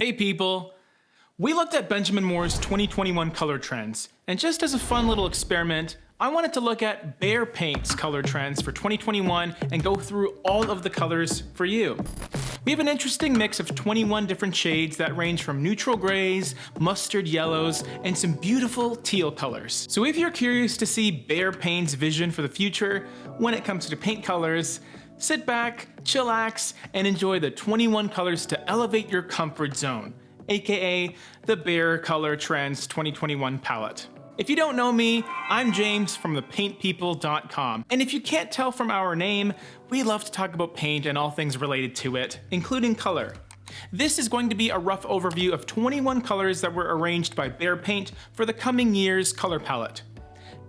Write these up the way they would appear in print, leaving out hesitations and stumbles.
Hey people! We looked at Benjamin Moore's 2021 color trends, and just as a fun little experiment, I wanted to look at Behr Paint's color trends for 2021 and go through all of the colors for you. We have an interesting mix of 21 different shades that range from neutral grays, mustard yellows, and some beautiful teal colors. So if you're curious to see Behr Paint's vision for the future when it comes to paint colors, sit back, chillax, and enjoy the 21 colors to elevate your comfort zone, aka the Behr Color Trends 2021 palette. If you don't know me, I'm James from thepaintpeople.com, and if you can't tell from our name, we love to talk about paint and all things related to it, including color. This is going to be a rough overview of 21 colors that were arranged by Behr Paint for the coming year's color palette.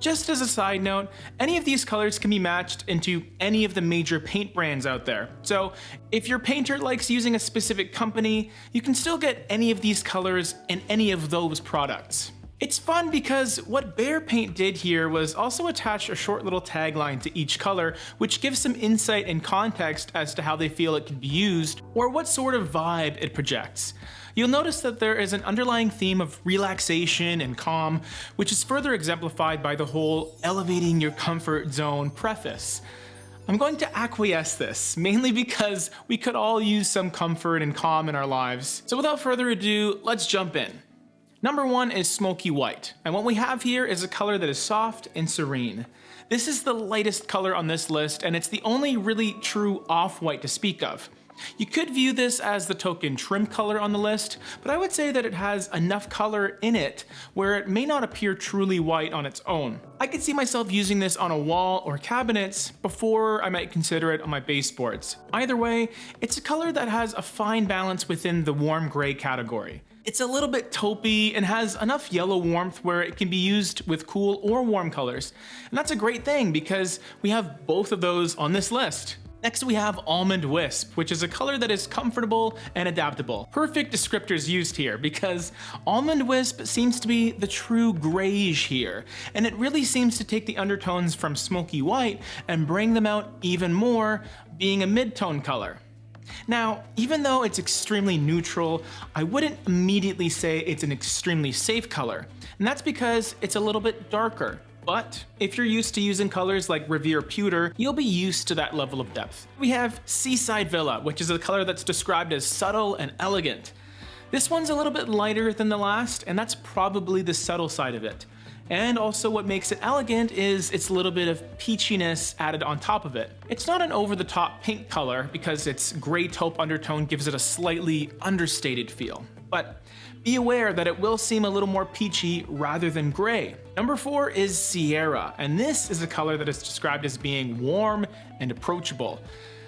Just as a side note, any of these colors can be matched into any of the major paint brands out there. So if your painter likes using a specific company, you can still get any of these colors in any of those products. It's fun because what Behr Paint did here was also attach a short little tagline to each color, which gives some insight and context as to how they feel it could be used or what sort of vibe it projects. You'll notice that there is an underlying theme of relaxation and calm, which is further exemplified by the whole elevating your comfort zone preface. I'm going to acquiesce this, mainly because we could all use some comfort and calm in our lives. So without further ado, let's jump in. Number 1 is Smokey White, and what we have here is a color that is soft and serene. This is the lightest color on this list, and it's the only really true off-white to speak of. You could view this as the token trim color on the list, but I would say that it has enough color in it where it may not appear truly white on its own. I could see myself using this on a wall or cabinets before I might consider it on my baseboards. Either way, it's a color that has a fine balance within the warm gray category. It's a little bit taupey and has enough yellow warmth where it can be used with cool or warm colors. And that's a great thing because we have both of those on this list. Next we have Almond Wisp, which is a color that is comfortable and adaptable. Perfect descriptors used here because Almond Wisp seems to be the true grayish here, and it really seems to take the undertones from Smokey White and bring them out even more, being a mid-tone color. Now, even though it's extremely neutral, I wouldn't immediately say it's an extremely safe color, and that's because it's a little bit darker. But if you're used to using colors like Revere Pewter, you'll be used to that level of depth. We have Seaside Villa, which is a color that's described as subtle and elegant. This one's a little bit lighter than the last, and that's probably the subtle side of it. And also what makes it elegant is its little bit of peachiness added on top of it. It's not an over-the-top pink color because its gray taupe undertone gives it a slightly understated feel. But be aware that it will seem a little more peachy rather than gray. Number 4 is Sierra, and this is a color that is described as being warm and approachable.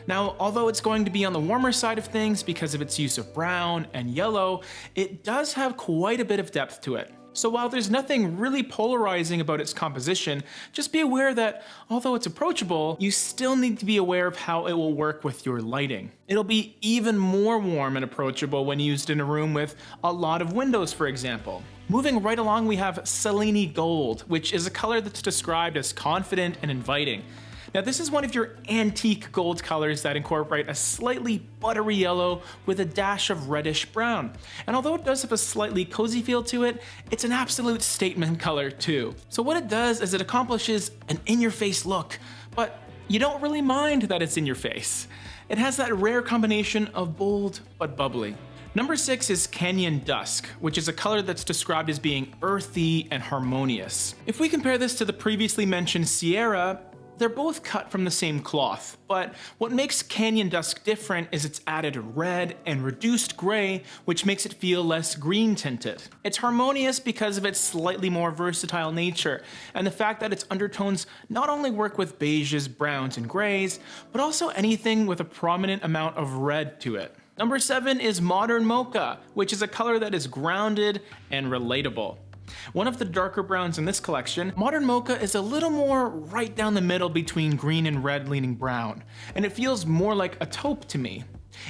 Now, although it's going to be on the warmer side of things because of its use of brown and yellow, it does have quite a bit of depth to it. So while there's nothing really polarizing about its composition, just be aware that although it's approachable, you still need to be aware of how it will work with your lighting. It'll be even more warm and approachable when used in a room with a lot of windows, for example. Moving right along, we have Cellini Gold, which is a color that's described as confident and inviting. Now this is one of your antique gold colors that incorporate a slightly buttery yellow with a dash of reddish brown. And although it does have a slightly cozy feel to it, it's an absolute statement color too. So what it does is it accomplishes an in-your-face look, but you don't really mind that it's in your face. It has that rare combination of bold but bubbly. Number 6 is Canyon Dusk, which is a color that's described as being earthy and harmonious. If we compare this to the previously mentioned Sierra, they're both cut from the same cloth, but what makes Canyon Dusk different is its added red and reduced gray, which makes it feel less green tinted. It's harmonious because of its slightly more versatile nature, and the fact that its undertones not only work with beiges, browns, and grays, but also anything with a prominent amount of red to it. Number 7 is Modern Mocha, which is a color that is grounded and relatable. One of the darker browns in this collection, Modern Mocha is a little more right down the middle between green and red leaning brown, and it feels more like a taupe to me.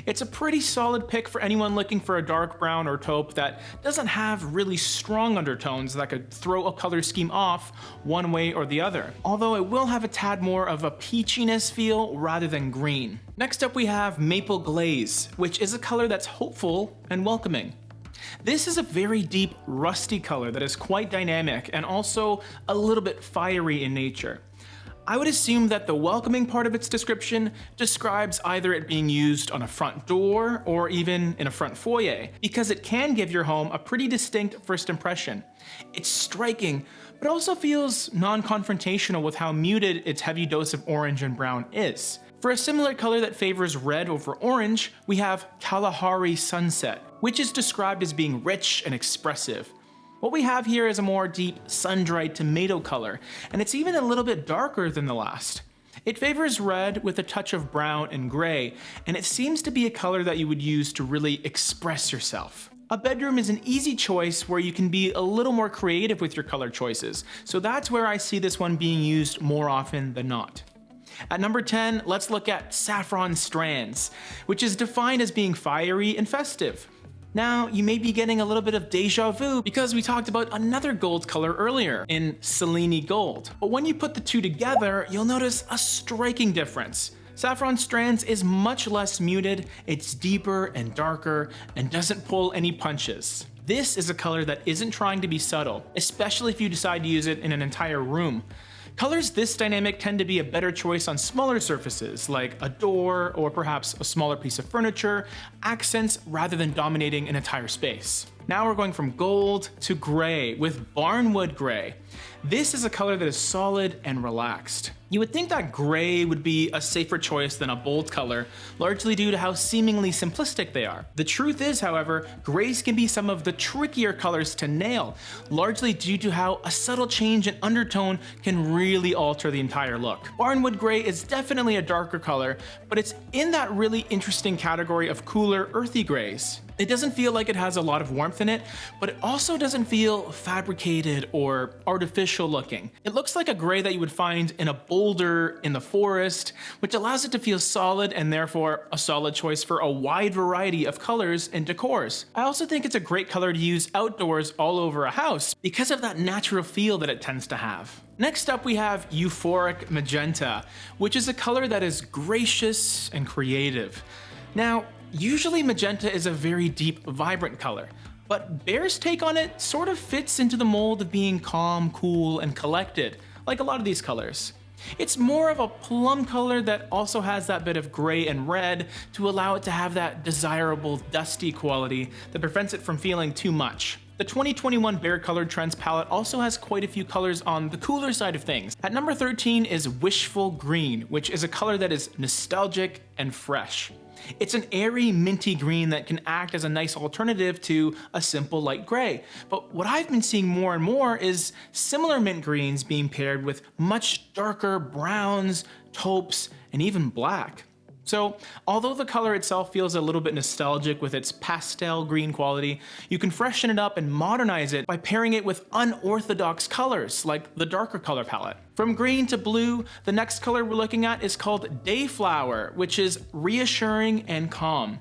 It's a pretty solid pick for anyone looking for a dark brown or taupe that doesn't have really strong undertones that could throw a color scheme off one way or the other, although it will have a tad more of a peachiness feel rather than green. Next up we have Maple Glaze, which is a color that's hopeful and welcoming. This is a very deep rusty color that is quite dynamic and also a little bit fiery in nature. I would assume that the welcoming part of its description describes either it being used on a front door or even in a front foyer, because it can give your home a pretty distinct first impression. It's striking, but also feels non-confrontational with how muted its heavy dose of orange and brown is. For a similar color that favors red over orange, we have Kalahari Sunset, which is described as being rich and expressive. What we have here is a more deep sun-dried tomato color, and it's even a little bit darker than the last. It favors red with a touch of brown and gray, and it seems to be a color that you would use to really express yourself. A bedroom is an easy choice where you can be a little more creative with your color choices, so that's where I see this one being used more often than not. At number 10, let's look at Saffron Strands, which is defined as being fiery and festive. Now, you may be getting a little bit of deja vu because we talked about another gold color earlier in Cellini Gold. But when you put the two together, you'll notice a striking difference. Saffron Strands is much less muted, it's deeper and darker, and doesn't pull any punches. This is a color that isn't trying to be subtle, especially if you decide to use it in an entire room. Colors this dynamic tend to be a better choice on smaller surfaces, like a door or perhaps a smaller piece of furniture, accents rather than dominating an entire space. Now we're going from gold to gray with barnwood gray. This is a color that is solid and relaxed. You would think that gray would be a safer choice than a bold color, largely due to how seemingly simplistic they are. The truth is, however, grays can be some of the trickier colors to nail, largely due to how a subtle change in undertone can really alter the entire look. Barnwood gray is definitely a darker color, but it's in that really interesting category of cooler, earthy grays. It doesn't feel like it has a lot of warmth in it, but it also doesn't feel fabricated or artificial looking. It looks like a gray that you would find in a boulder in the forest, which allows it to feel solid and therefore a solid choice for a wide variety of colors and decors. I also think it's a great color to use outdoors all over a house because of that natural feel that it tends to have. Next up we have Euphoria Magenta, which is a color that is gracious and creative. Now, usually magenta is a very deep, vibrant color, but Behr's take on it sort of fits into the mold of being calm, cool, and collected, like a lot of these colors. It's more of a plum color that also has that bit of gray and red to allow it to have that desirable dusty quality that prevents it from feeling too much. The 2021 Behr Colored Trends palette also has quite a few colors on the cooler side of things. At number 13 is Wishful Green, which is a color that is nostalgic and fresh. It's an airy, minty green that can act as a nice alternative to a simple light gray. But what I've been seeing more and more is similar mint greens being paired with much darker browns, taupes, and even black. So, although the color itself feels a little bit nostalgic with its pastel green quality, you can freshen it up and modernize it by pairing it with unorthodox colors, like the darker color palette. From green to blue, the next color we're looking at is called Dayflower, which is reassuring and calm.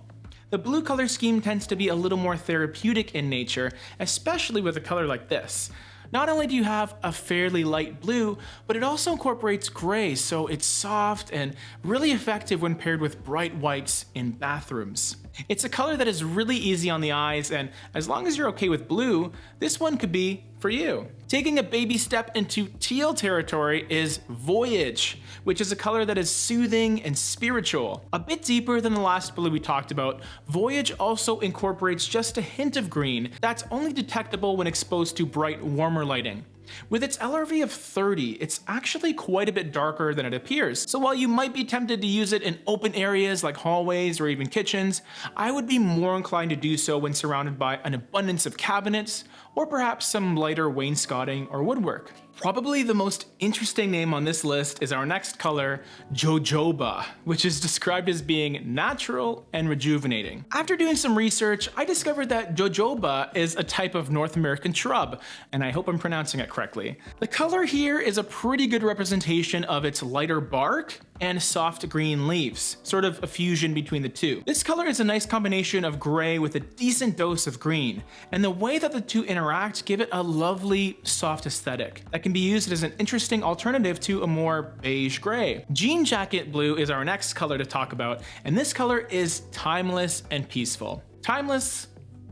The blue color scheme tends to be a little more therapeutic in nature, especially with a color like this. Not only do you have a fairly light blue, but it also incorporates gray, so it's soft and really effective when paired with bright whites in bathrooms. It's a color that is really easy on the eyes, and as long as you're okay with blue, this one could be for you. Taking a baby step into teal territory is Voyage, which is a color that is soothing and spiritual. A bit deeper than the last blue we talked about, Voyage also incorporates just a hint of green that's only detectable when exposed to bright, warmer lighting. With its LRV of 30, it's actually quite a bit darker than it appears, so while you might be tempted to use it in open areas like hallways or even kitchens, I would be more inclined to do so when surrounded by an abundance of cabinets, or perhaps some lighter wainscoting or woodwork. Probably the most interesting name on this list is our next color, Jojoba, which is described as being natural and rejuvenating. After doing some research, I discovered that Jojoba is a type of North American shrub, and I hope I'm pronouncing it correctly. The color here is a pretty good representation of its lighter bark and soft green leaves, sort of a fusion between the two. This color is a nice combination of gray with a decent dose of green, and the way that the two interact give it a lovely, soft aesthetic that can be used as an interesting alternative to a more beige gray. Jean Jacket Blue is our next color to talk about, and this color is timeless and peaceful. Timeless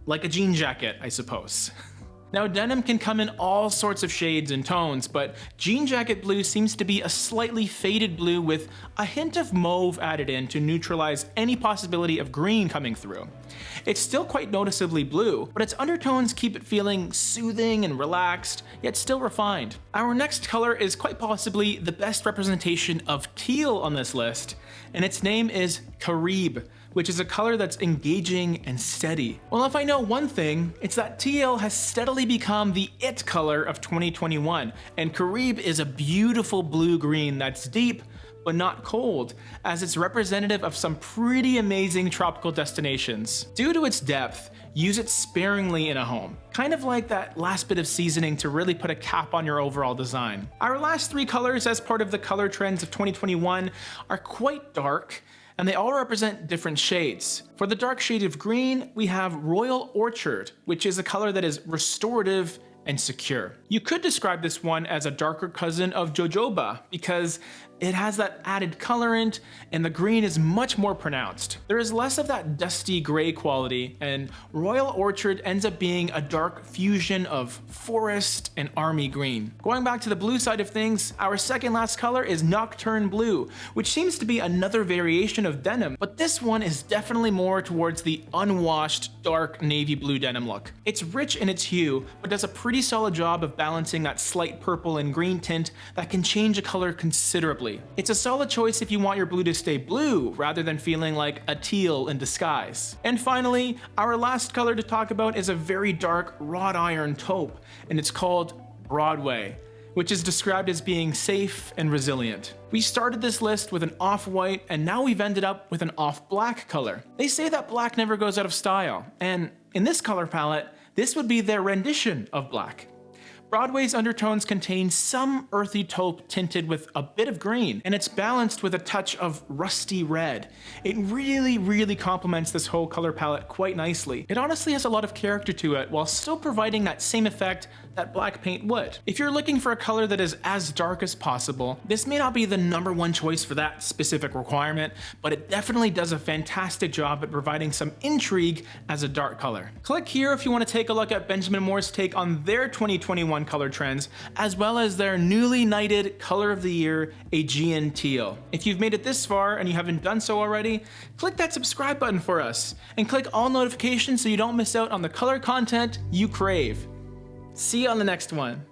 like a jean jacket, I suppose. Now, denim can come in all sorts of shades and tones, but jean jacket blue seems to be a slightly faded blue with a hint of mauve added in to neutralize any possibility of green coming through. It's still quite noticeably blue, but its undertones keep it feeling soothing and relaxed, yet still refined. Our next color is quite possibly the best representation of teal on this list, and its name is Kadrib, which is a color that's engaging and steady. Well, if I know one thing, it's that teal has steadily become the it color of 2021, and Kadrib is a beautiful blue-green that's deep, but not cold, as it's representative of some pretty amazing tropical destinations. Due to its depth, use it sparingly in a home. Kind of like that last bit of seasoning to really put a cap on your overall design. Our last three colors as part of the color trends of 2021 are quite dark, and they all represent different shades. For the dark shade of green, we have Royal Orchard, which is a color that is restorative and secure. You could describe this one as a darker cousin of Jojoba because it has that added colorant and the green is much more pronounced. There is less of that dusty gray quality, and Royal Orchard ends up being a dark fusion of forest and army green. Going back to the blue side of things, our second last color is Nocturne Blue, which seems to be another variation of denim, but this one is definitely more towards the unwashed dark navy blue denim look. It's rich in its hue, but does a pretty solid job of balancing that slight purple and green tint that can change a color considerably. It's a solid choice if you want your blue to stay blue rather than feeling like a teal in disguise. And finally, our last color to talk about is a very dark wrought iron taupe, and it's called Broadway, which is described as being safe and resilient. We started this list with an off-white, and now we've ended up with an off-black color. They say that black never goes out of style, and in this color palette, this would be their rendition of black. Broadway's undertones contain some earthy taupe tinted with a bit of green, and it's balanced with a touch of rusty red. It really complements this whole color palette quite nicely. It honestly has a lot of character to it while still providing that same effect that black paint would. If you're looking for a color that is as dark as possible, this may not be the #1 choice for that specific requirement, but it definitely does a fantastic job at providing some intrigue as a dark color. Click here if you want to take a look at Benjamin Moore's take on their 2021 color trends, as well as their newly knighted color of the year, Aegean Teal. If you've made it this far and you haven't done so already, click that subscribe button for us, and click all notifications so you don't miss out on the color content you crave. See you on the next one.